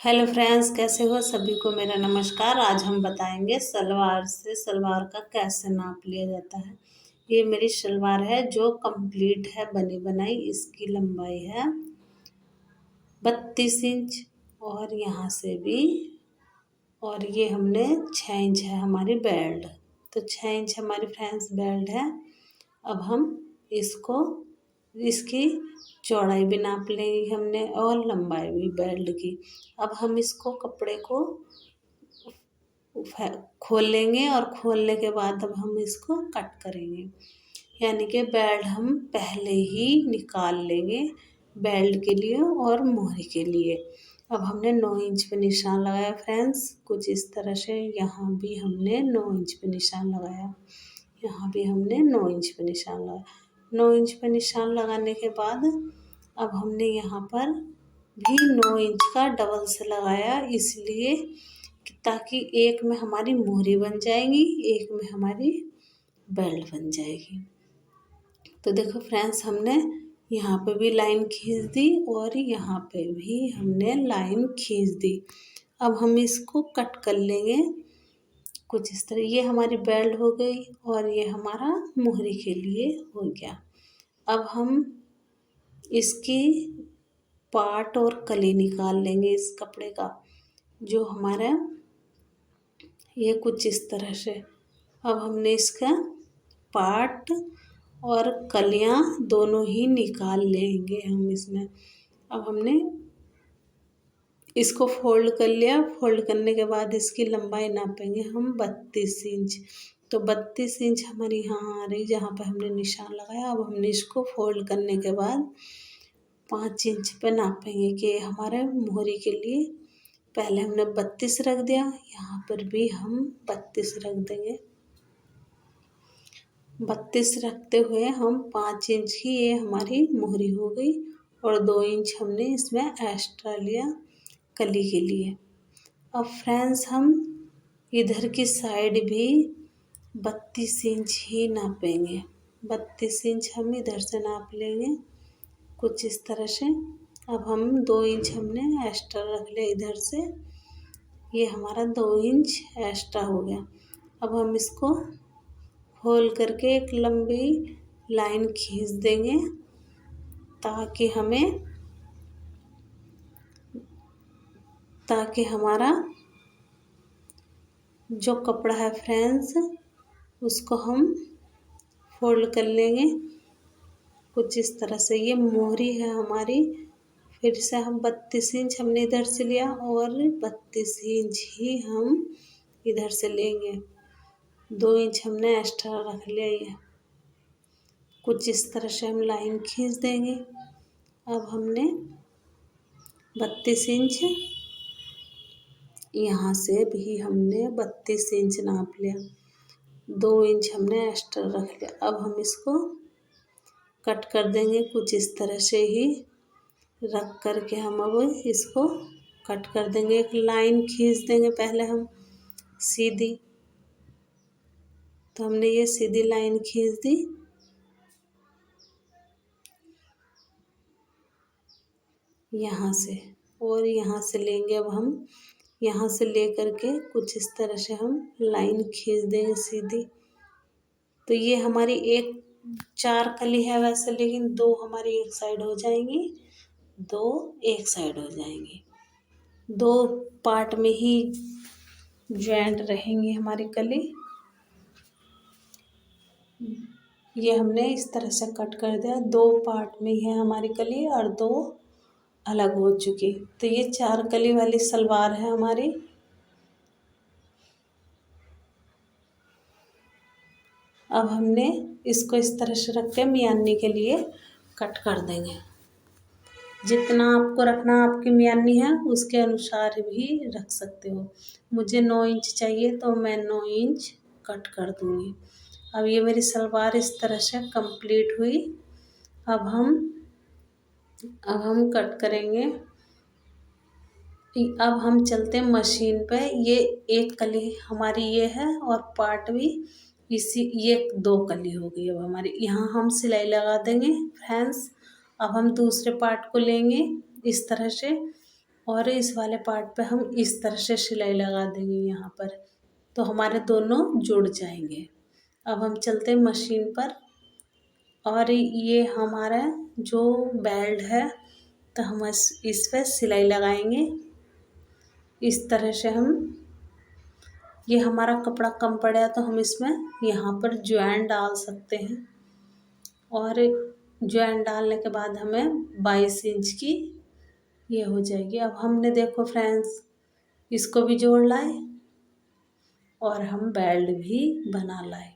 Hello friends, कैसे हो? सभी को मेरा नमस्कार। आज हम बताएंगे सलवार से सलवार का कैसे नाप लिया जाता है। ये मेरी सलवार है जो कंप्लीट है, बनी बनाई। इसकी लंबाई है 32 इंच और यहाँ से भी, और ये हमने 6 इंच है हमारी बेल्ट। तो 6 इंच हमारी फ्रेंड्स बेल्ट है। अब हम इसको, इसकी चौड़ाई भी नाप ली हमने और लंबाई भी बेल्ट की। अब हम इसको कपड़े को खोल लेंगे और खोलने के बाद अब हम इसको कट करेंगे। यानी कि बेल्ट हम पहले ही निकाल लेंगे बेल्ट के लिए और मोहरी के लिए। अब हमने 9 इंच पे निशान लगाया फ्रेंड्स, कुछ इस तरह से। यहाँ भी हमने 9 इंच पे निशान लगाया, यहाँ भी हमने 9 इंच पे निशान लगाया। 9 इंच पे निशान लगाने के बाद अब हमने यहाँ पर भी 9 इंच का डबल से लगाया, इसलिए ताकि एक में हमारी मोहरी बन जाएगी, एक में हमारी बेल्ट बन जाएगी। तो देखो फ्रेंड्स, हमने यहाँ पे भी लाइन खींच दी और यहाँ पे भी हमने लाइन खींच दी। अब हम इसको कट कर लेंगे कुछ इस तरह। ये हमारी बेल्ट हो गई और ये हमारा मोहरी के लिए हो गया। अब हम इसकी पाट और कली निकाल लेंगे इस कपड़े का, जो हमारा ये कुछ इस तरह से। अब हमने इसका पाट और कलियां दोनों ही निकाल लेंगे हम इसमें। अब हमने इसको फोल्ड कर लिया। फोल्ड करने के बाद इसकी लंबाई नापेंगे हम 32 इंच। तो 32 इंच हमारी यहाँ आ रही, जहाँ पे हमने निशान लगाया। अब हमने इसको फोल्ड करने के बाद 5 इंच पे नापेंगे कि हमारे मोहरी के लिए। पहले हमने 32 रख दिया, यहाँ पर भी हम 32 रख देंगे। 32 रखते हुए हम 5 इंच की ये हमारी मोहरी हो गई और 2 इंच हमने इसमें एक्स्ट्रा लिया कली के लिए। अब फ्रेंड्स, हम इधर की साइड भी 32 इंच ही नापेंगे। 32 इंच हम इधर से नाप लेंगे कुछ इस तरह से। अब हम 2 इंच हमने एक्स्ट्रा रख लिया इधर से, ये हमारा 2 इंच एक्स्ट्रा हो गया। अब हम इसको खोल करके एक लंबी लाइन खींच देंगे ताकि हमारा जो कपड़ा है फ्रेंड्स, उसको हम फोल्ड कर लेंगे कुछ इस तरह से। ये मोहरी है हमारी। फिर से हम 32 इंच हमने इधर से लिया और 32 इंच ही हम इधर से लेंगे। 2 इंच हमने एक्स्ट्रा रख लिया। ये कुछ इस तरह से हम लाइन खींच देंगे। अब हमने 32 इंच, यहाँ से भी हमने 32 इंच नाप लिया। 2 इंच हमने एक्स्ट्रा रख लिया। अब हम इसको कट कर देंगे कुछ इस तरह से ही रख करके। हम अब इसको कट कर देंगे, एक लाइन खींच देंगे पहले हम सीधी। तो हमने ये सीधी लाइन खींच दी। यहाँ से और यहाँ से लेंगे। अब हम यहाँ से ले करके कुछ इस तरह से हम लाइन खींच देंगे सीधी। तो ये हमारी 4 कली है वैसे, लेकिन 2 हमारी एक साइड हो जाएंगी, 2 एक साइड हो जाएंगी। 2 पार्ट में ही ज्वाइंट रहेंगी हमारी कली। ये हमने इस तरह से कट कर दिया। 2 पार्ट में है हमारी कली और 2 अलग हो चुकी। तो ये 4 कली वाली सलवार है हमारी। अब हमने इसको इस तरह से रख के मियानी के लिए कट कर देंगे। जितना आपको रखना आपकी मियानी है उसके अनुसार भी रख सकते हो। मुझे 9 इंच चाहिए तो मैं 9 इंच कट कर दूँगी। अब ये मेरी सलवार इस तरह से कंप्लीट हुई। अब हम कट करेंगे। अब हम चलते हैं मशीन पे। ये एक कली हमारी ये है और पार्ट भी ये 2 कली हो गई। अब हमारी यहाँ हम सिलाई लगा देंगे फ्रेंड्स। अब हम दूसरे पार्ट को लेंगे इस तरह से। और इस वाले पार्ट पे हम इस तरह से सिलाई लगा देंगे यहाँ पर, तो हमारे दोनों जुड़ जाएंगे। अब हम चलते हैं मशीन पर, और ये हमारा जो बेल्ट है, तो हम इस पे सिलाई लगाएंगे इस तरह से। हम ये हमारा कपड़ा कम पड़ा तो हम इसमें यहाँ पर ज्वाइन डाल सकते हैं, और ज्वाइन डालने के बाद हमें 22 इंच की ये हो जाएगी। अब हमने देखो फ्रेंड्स इसको भी जोड़ लाए और हम बेल्ट भी बना लाए।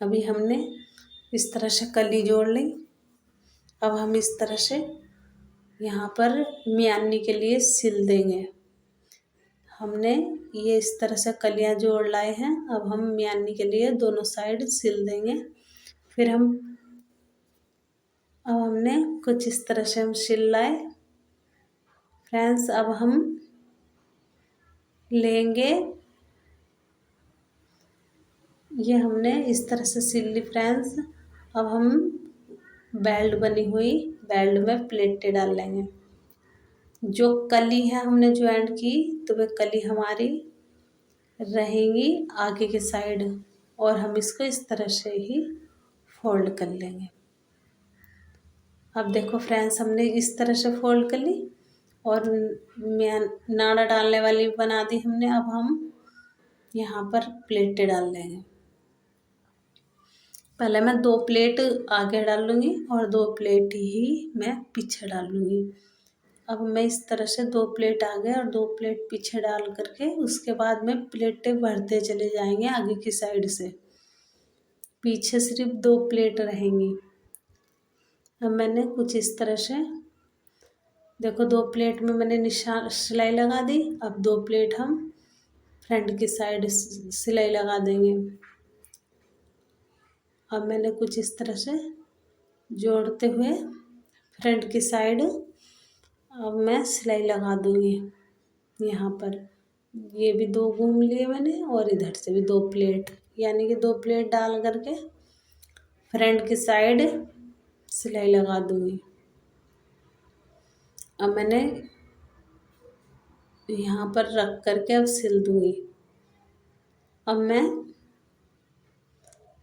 अभी हमने इस तरह से कली जोड़ ली। अब हम इस तरह से यहाँ पर मियानी के लिए सिल देंगे। हमने ये इस तरह से कलियाँ जोड़ लाए हैं। अब हम मियानी के लिए दोनों साइड सिल देंगे। फिर अब हमने कुछ इस तरह से हम सिल लाए फ्रेंड्स। अब हम लेंगे, ये हमने इस तरह से सिल ली फ्रेंड्स। अब हम बेल्ट बनी हुई बेल्ट में प्लेटें डाल लेंगे। जो कली है हमने ज्वाइंट की, तो वह कली हमारी रहेंगी आगे के साइड, और हम इसको इस तरह से ही फोल्ड कर लेंगे। अब देखो फ्रेंड्स हमने इस तरह से फोल्ड कर ली, और नाड़ा डालने वाली बना दी हमने। अब हम यहाँ पर प्लेटें डाल लेंगे। पहले मैं 2 प्लेट आगे डाल लूँगी और 2 प्लेट ही मैं पीछे डाल लूँगी। अब मैं इस तरह से 2 प्लेट आगे और 2 प्लेट पीछे डाल करके उसके बाद में प्लेटें भरते चले जाएंगे आगे की साइड से। पीछे सिर्फ 2 प्लेट रहेंगी। अब मैंने कुछ इस तरह से देखो 2 प्लेट में मैंने निशान सिलाई लगा दी। अब 2 प्लेट हम फ्रंट की साइड सिलाई लगा देंगे। अब मैंने कुछ इस तरह से जोड़ते हुए फ्रंट की साइड अब मैं सिलाई लगा दूँगी यहाँ पर। ये भी 2 घूम लिए मैंने, और इधर से भी 2 प्लेट, यानी कि 2 प्लेट डाल करके फ्रंट की साइड सिलाई लगा दूँगी। अब मैंने यहाँ पर रख करके अब सिल दूँगी। अब मैं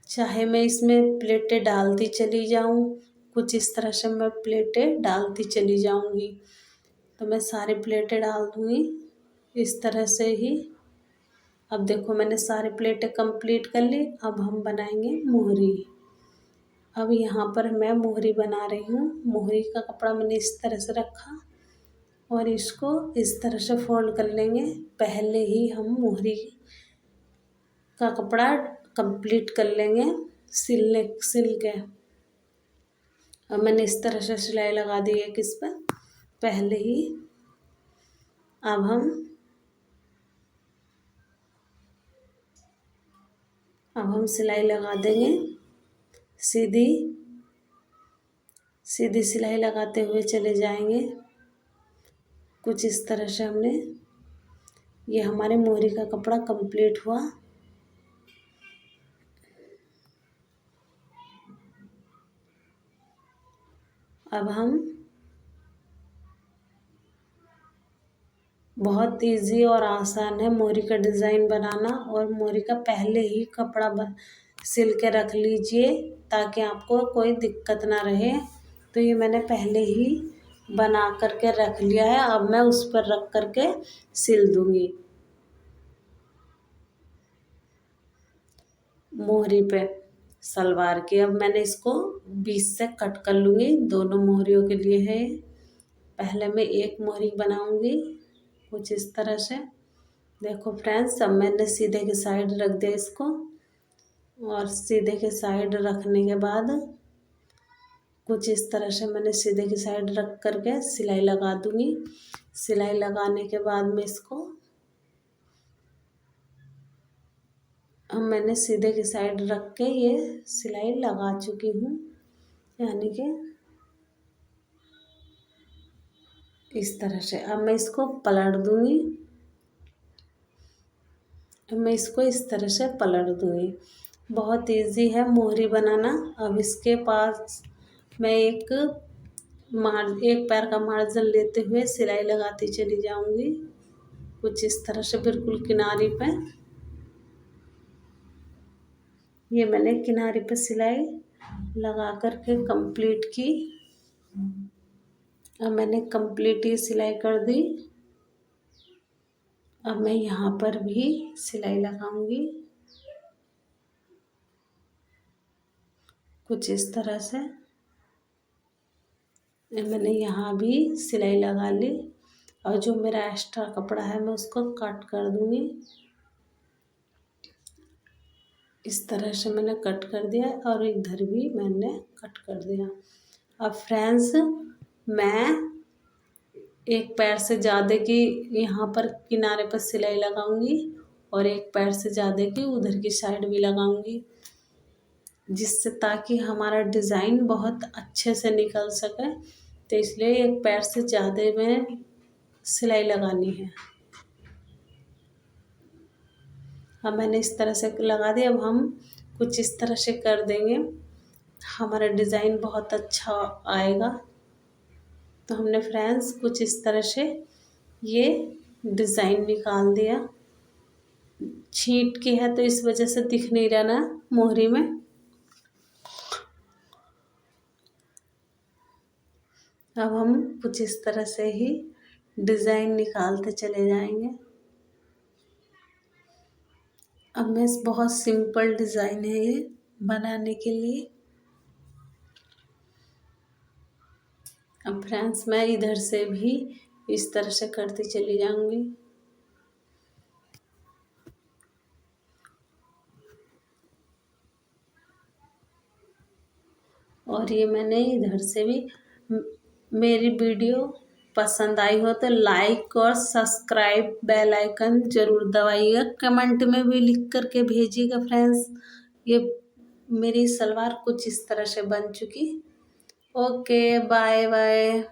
चाहे मैं इसमें प्लेटें डालती चली जाऊँ, कुछ इस तरह से मैं प्लेटें डालती चली जाऊँगी। तो मैं सारी प्लेटें डाल दूँगी इस तरह से ही। अब देखो मैंने सारी प्लेटें कंप्लीट कर ली। अब हम बनाएंगे मोहरी। अब यहाँ पर मैं मोहरी बना रही हूँ। मोहरी का कपड़ा मैंने इस तरह से रखा और इसको इस तरह से फोल्ड कर लेंगे। पहले ही हम मोहरी का कपड़ा कंप्लीट कर लेंगे सिल के। अब मैंने इस तरह से सिलाई लगा दी है किस पर पहले ही। अब हम सिलाई लगा देंगे सीधी सिलाई लगाते हुए चले जाएंगे। कुछ इस तरह से हमने ये हमारे मोहरी का कपड़ा कंप्लीट हुआ। अब हम बहुत इजी और आसान है मोहरी का डिज़ाइन बनाना, और मोहरी का पहले ही कपड़ा सिल के रख लीजिए ताकि आपको कोई दिक्कत ना रहे। तो ये मैंने पहले ही बना करके रख लिया है। अब मैं उस पर रख करके सिल दूँगी मोहरी पे सलवार की। अब मैंने इसको 20 से कट कर लूँगी, दोनों मोहरियों के लिए है। पहले मैं एक मोहरी बनाऊँगी कुछ इस तरह से। देखो फ्रेंड्स अब मैंने सीधे के साइड रख दिया इसको, और सीधे के साइड रखने के बाद कुछ इस तरह से मैंने सीधे की साइड रख करके सिलाई लगा दूँगी। सिलाई लगाने के बाद में इसको अब मैंने सीधे की साइड रख के ये सिलाई लगा चुकी हूँ, यानी कि इस तरह से। अब मैं इसको पलट दूँगी। अब मैं इसको इस तरह से पलट दूँगी। बहुत इजी है मोहरी बनाना। अब इसके पास मैं एक एक पैर का मार्जिन लेते हुए सिलाई लगाती चली जाऊंगी, कुछ इस तरह से बिल्कुल किनारे पे। ये मैंने किनारे पे सिलाई लगा करके कंप्लीट की। अब मैंने कंप्लीट ये सिलाई कर दी। अब मैं यहाँ पर भी सिलाई लगाऊंगी, कुछ इस तरह से। मैंने यहाँ भी सिलाई लगा ली और जो मेरा एक्स्ट्रा कपड़ा है मैं उसको कट कर दूंगी। इस तरह से मैंने कट कर दिया और इधर भी मैंने कट कर दिया। अब फ्रेंड्स, मैं एक पैर से ज़्यादा की यहाँ पर किनारे पर सिलाई लगाऊंगी और एक पैर से ज़्यादा की उधर की साइड भी लगाऊंगी, जिससे ताकि हमारा डिज़ाइन बहुत अच्छे से निकल सके। तो इसलिए एक पैर से ज़्यादा में सिलाई लगानी है। अब मैंने इस तरह से लगा दिया। अब हम कुछ इस तरह से कर देंगे, हमारा डिज़ाइन बहुत अच्छा आएगा। तो हमने फ्रेंड्स कुछ इस तरह से ये डिज़ाइन निकाल दिया। छींट की है तो इस वजह से दिख नहीं रहा ना मोहरी में। अब हम कुछ इस तरह से ही डिज़ाइन निकालते चले जाएंगे। अब मैं बहुत सिंपल डिज़ाइन है ये बनाने के लिए। अब फ्रेंड्स, मैं इधर से भी इस तरह से करती चली जाऊंगी। और ये मैंने इधर से भी। मेरी वीडियो पसंद आई हो तो लाइक और सब्सक्राइब बेल आइकन ज़रूर दबाइएगा, कमेंट में भी लिख करके भेजिएगा फ्रेंड्स। ये मेरी सलवार कुछ इस तरह से बन चुकी। Okay, bye bye.